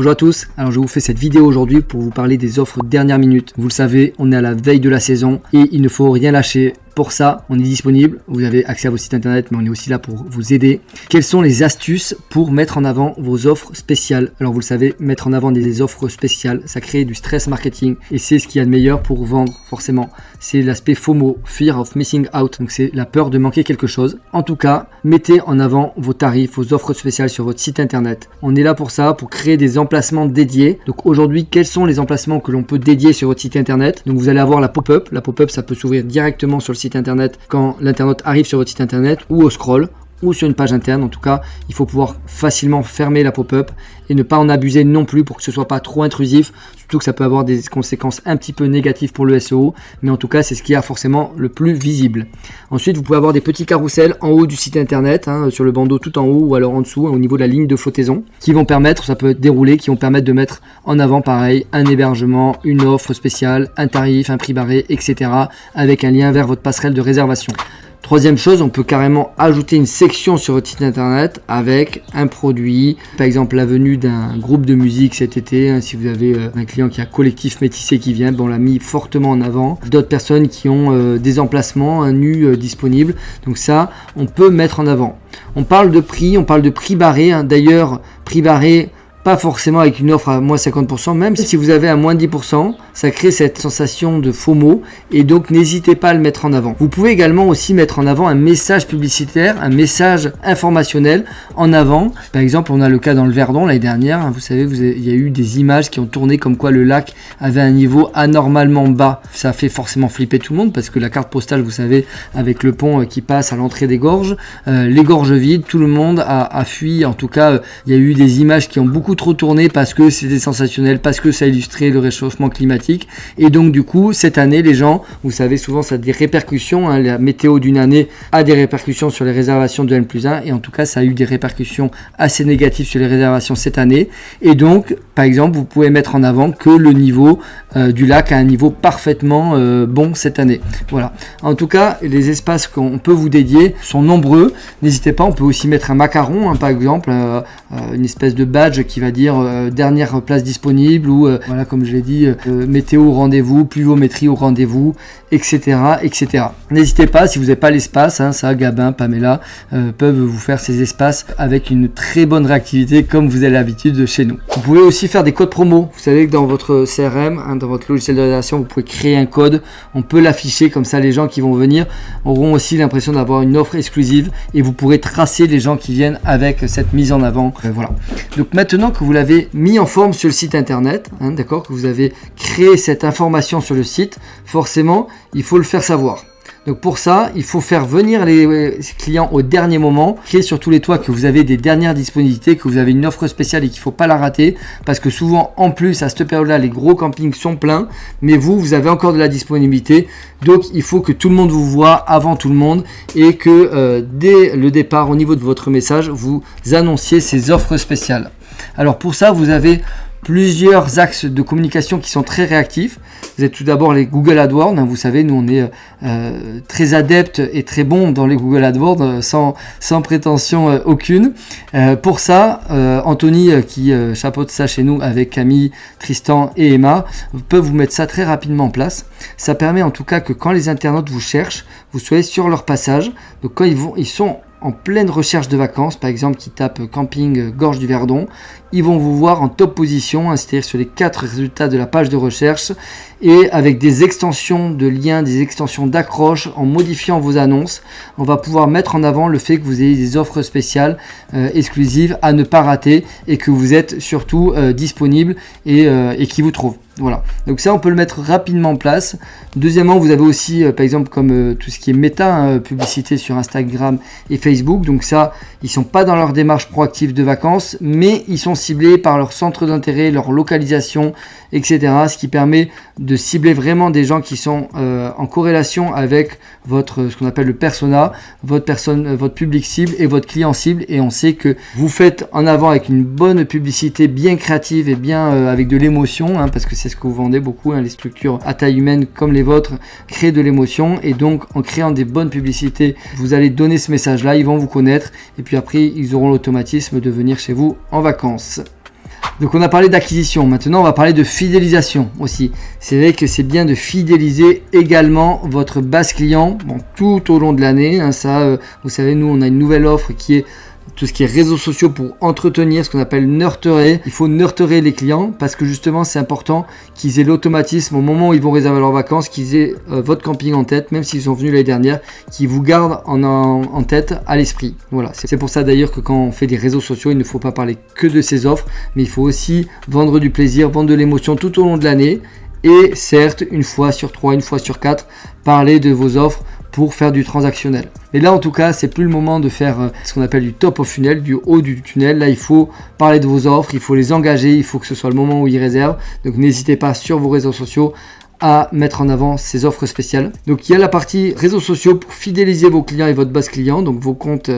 Bonjour à tous, alors je vous fais cette vidéo aujourd'hui pour vous parler des offres dernière minute. Vous le savez, on est à la veille de la saison et il ne faut rien lâcher. Pour ça, on est disponible, vous avez accès à vos sites internet, mais on est aussi là pour vous aider. Quelles sont les astuces pour mettre en avant vos offres spéciales? Alors vous le savez, mettre en avant des offres spéciales, ça crée du stress marketing et c'est ce qu'il y a de meilleur pour vendre forcément. C'est l'aspect FOMO, Fear of Missing Out, donc c'est la peur de manquer quelque chose. En tout cas, mettez en avant vos tarifs, vos offres spéciales sur votre site internet. On est là pour ça, pour créer des emplacements dédiés. Donc aujourd'hui, quels sont les emplacements que l'on peut dédier sur votre site internet? Donc vous allez avoir la pop-up. La pop-up, ça peut s'ouvrir directement sur le site internet quand l'internaute arrive sur votre site internet ou au scroll ou sur une page interne. En tout cas, il faut pouvoir facilement fermer la pop-up et ne pas en abuser non plus pour que ce soit pas trop intrusif, surtout que ça peut avoir des conséquences un petit peu négatives pour le SEO, mais en tout cas, c'est ce qui est forcément le plus visible. Ensuite, vous pouvez avoir des petits carousels en haut du site internet, sur le bandeau tout en haut ou alors en dessous, au niveau de la ligne de flottaison, qui vont permettre, ça peut dérouler, qui vont permettre de mettre en avant pareil, un hébergement, une offre spéciale, un tarif, un prix barré, etc. avec un lien vers votre passerelle de réservation. Troisième chose, on peut carrément ajouter une section sur votre site internet avec un produit, par exemple la venue d'un groupe de musique cet été, si vous avez un client qui a Collectif Métissé qui vient, on l'a mis fortement en avant, d'autres personnes qui ont des emplacements nus disponibles, donc ça on peut mettre en avant. On parle de prix barré, d'ailleurs prix barré, pas forcément avec une offre à moins 50%, même si vous avez à moins 10%, ça crée cette sensation de FOMO et donc n'hésitez pas à le mettre en avant. Vous pouvez également aussi mettre en avant un message publicitaire, un message informationnel en avant. Par exemple, on a le cas dans le Verdon l'année dernière, vous savez, il y a eu des images qui ont tourné comme quoi le lac avait un niveau anormalement bas. Ça fait forcément flipper tout le monde parce que la carte postale, vous savez, avec le pont qui passe à l'entrée des gorges, les gorges vides, tout le monde a fui. En tout cas, il y a eu des images qui ont beaucoup trop tourné parce que c'était sensationnel, parce que ça illustrait le réchauffement climatique et donc du coup cette année les gens, vous savez souvent ça a des répercussions, la météo d'une année a des répercussions sur les réservations de N+1 et en tout cas ça a eu des répercussions assez négatives sur les réservations cette année et donc par exemple vous pouvez mettre en avant que le niveau du lac a un niveau parfaitement bon cette année. Voilà, en tout cas les espaces qu'on peut vous dédier sont nombreux, n'hésitez pas, on peut aussi mettre un macaron par exemple, une espèce de badge qui va dire dernière place disponible ou voilà comme je l'ai dit, météo au rendez-vous, pluviométrie au rendez-vous, etc. etc. N'hésitez pas, si vous n'avez pas l'espace, ça Gabin, Pamela peuvent vous faire ces espaces avec une très bonne réactivité comme vous avez l'habitude chez nous. Vous pouvez aussi faire des codes promo, vous savez que dans votre CRM, dans votre logiciel de réservation, vous pouvez créer un code, on peut l'afficher comme ça les gens qui vont venir auront aussi l'impression d'avoir une offre exclusive et vous pourrez tracer les gens qui viennent avec cette mise en avant. Voilà. Donc maintenant que vous l'avez mis en forme sur le site internet, d'accord, que vous avez créé cette information sur le site, forcément, il faut le faire savoir. Donc pour ça, il faut faire venir les clients au dernier moment, créer sur tous les toits que vous avez des dernières disponibilités, que vous avez une offre spéciale et qu'il ne faut pas la rater, parce que souvent, en plus, à cette période-là, les gros campings sont pleins, mais vous avez encore de la disponibilité, donc il faut que tout le monde vous voit avant tout le monde et que dès le départ, au niveau de votre message, vous annonciez ces offres spéciales. Alors pour ça, vous avez plusieurs axes de communication qui sont très réactifs. Vous avez tout d'abord les Google AdWords. Vous savez, nous on est très adeptes et très bons dans les Google AdWords sans prétention aucune. Pour ça, Anthony qui chapeaute ça chez nous avec Camille, Tristan et Emma peuvent vous mettre ça très rapidement en place. Ça permet en tout cas que quand les internautes vous cherchent, vous soyez sur leur passage. Donc quand ils sont en pleine recherche de vacances, par exemple qui tapent camping Gorge du Verdon, ils vont vous voir en top position, c'est-à-dire sur les 4 résultats de la page de recherche et avec des extensions de liens, des extensions d'accroche, en modifiant vos annonces, on va pouvoir mettre en avant le fait que vous ayez des offres spéciales exclusives à ne pas rater et que vous êtes surtout disponible et qui vous trouve. Voilà, donc ça on peut le mettre rapidement en place. Deuxièmement, vous avez aussi par exemple comme tout ce qui est méta, publicité sur Instagram et Facebook. Donc ça, ils sont pas dans leur démarche proactive de vacances, mais ils sont ciblés par leur centre d'intérêt, leur localisation, etc. Ce qui permet de cibler vraiment des gens qui sont en corrélation avec ce qu'on appelle le persona, votre public cible et votre client cible. Et on sait que vous faites en avant avec une bonne publicité bien créative et bien avec de l'émotion, parce que c'est ce que vous vendez beaucoup, les structures à taille humaine comme les vôtres créent de l'émotion et donc en créant des bonnes publicités, vous allez donner ce message là, ils vont vous connaître et puis après ils auront l'automatisme de venir chez vous en vacances. Donc on a parlé d'acquisition, maintenant on va parler de fidélisation aussi. C'est vrai que c'est bien de fidéliser également votre base client tout au long de l'année. Vous savez, nous on a une nouvelle offre qui est tout ce qui est réseaux sociaux pour entretenir, ce qu'on appelle nurturer. Il faut nurturer les clients parce que justement c'est important qu'ils aient l'automatisme au moment où ils vont réserver leurs vacances, qu'ils aient votre camping en tête, même s'ils sont venus l'année dernière, qu'ils vous gardent en tête à l'esprit. Voilà, c'est pour ça d'ailleurs que quand on fait des réseaux sociaux, il ne faut pas parler que de ces offres, mais il faut aussi vendre du plaisir, vendre de l'émotion tout au long de l'année. Et certes, une fois sur 3, une fois sur 4, parler de vos offres pour faire du transactionnel. Mais là en tout cas c'est plus le moment de faire ce qu'on appelle du top of funnel, du haut du tunnel. Là il faut parler de vos offres, il faut les engager, il faut que ce soit le moment où ils réservent. Donc n'hésitez pas sur vos réseaux sociaux à mettre en avant ces offres spéciales. Donc il y a la partie réseaux sociaux pour fidéliser vos clients et votre base client, donc vos comptes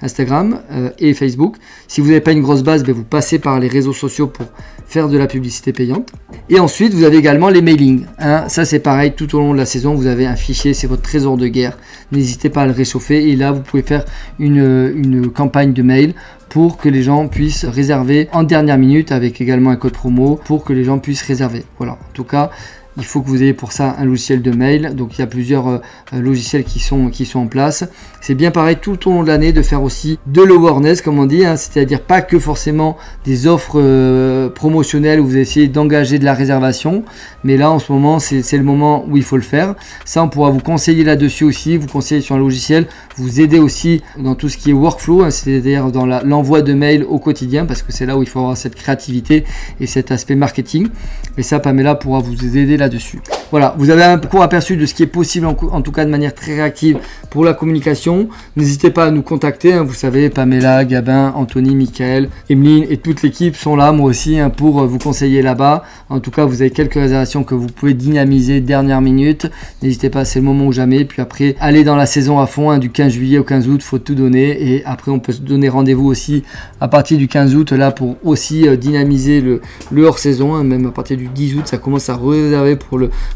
Instagram et Facebook. Si vous n'avez pas une grosse base, vous passez par les réseaux sociaux pour faire de la publicité payante. Et ensuite vous avez également les mailings. Ça c'est pareil, tout au long de la saison vous avez un fichier, c'est votre trésor de guerre. N'hésitez pas à le réchauffer et là vous pouvez faire une campagne de mail pour que les gens puissent réserver en dernière minute avec également un code promo pour que les gens puissent réserver. Voilà, en tout cas il faut que vous ayez pour ça un logiciel de mail. Donc il y a plusieurs logiciels qui sont en place. C'est bien pareil tout au long de l'année de faire aussi de l'awareness comme on dit, c'est-à-dire pas que forcément des offres promotionnelles où vous essayez d'engager de la réservation, mais là en ce moment c'est le moment où il faut le faire. Ça on pourra vous conseiller là-dessus aussi, vous conseiller sur un logiciel, vous aider aussi dans tout ce qui est workflow, c'est-à-dire dans l'envoi de mails au quotidien, parce que c'est là où il faut avoir cette créativité et cet aspect marketing. Et ça Pamela pourra vous aider là-dessus. Voilà, vous avez un court aperçu de ce qui est possible en tout cas de manière très réactive pour la communication. N'hésitez pas à nous contacter, vous savez, Pamela, Gabin, Anthony, Michael, Emeline et toute l'équipe sont là, moi aussi, pour vous conseiller là-bas. En tout cas, vous avez quelques réservations que vous pouvez dynamiser dernière minute. N'hésitez pas, c'est le moment ou jamais. Puis après, allez dans la saison à fond, du 15 juillet au 15 août, faut tout donner. Et après, on peut se donner rendez-vous aussi à partir du 15 août, là, pour aussi dynamiser le hors-saison. Même à partir du 10 août, ça commence à réserver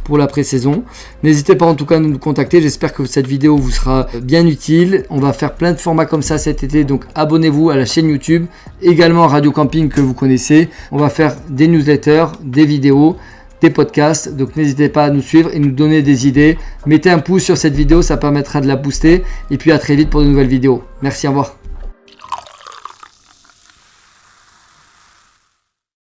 pour la pré-saison. N'hésitez pas en tout cas à nous contacter. J'espère que cette vidéo vous sera bien utile. On va faire plein de formats comme ça cet été, donc abonnez-vous à la chaîne YouTube, également Radio Camping que vous connaissez. On va faire des newsletters, des vidéos, des podcasts, donc n'hésitez pas à nous suivre et nous donner des idées. Mettez un pouce sur cette vidéo, ça permettra de la booster. Et puis à très vite pour de nouvelles vidéos. Merci, au revoir.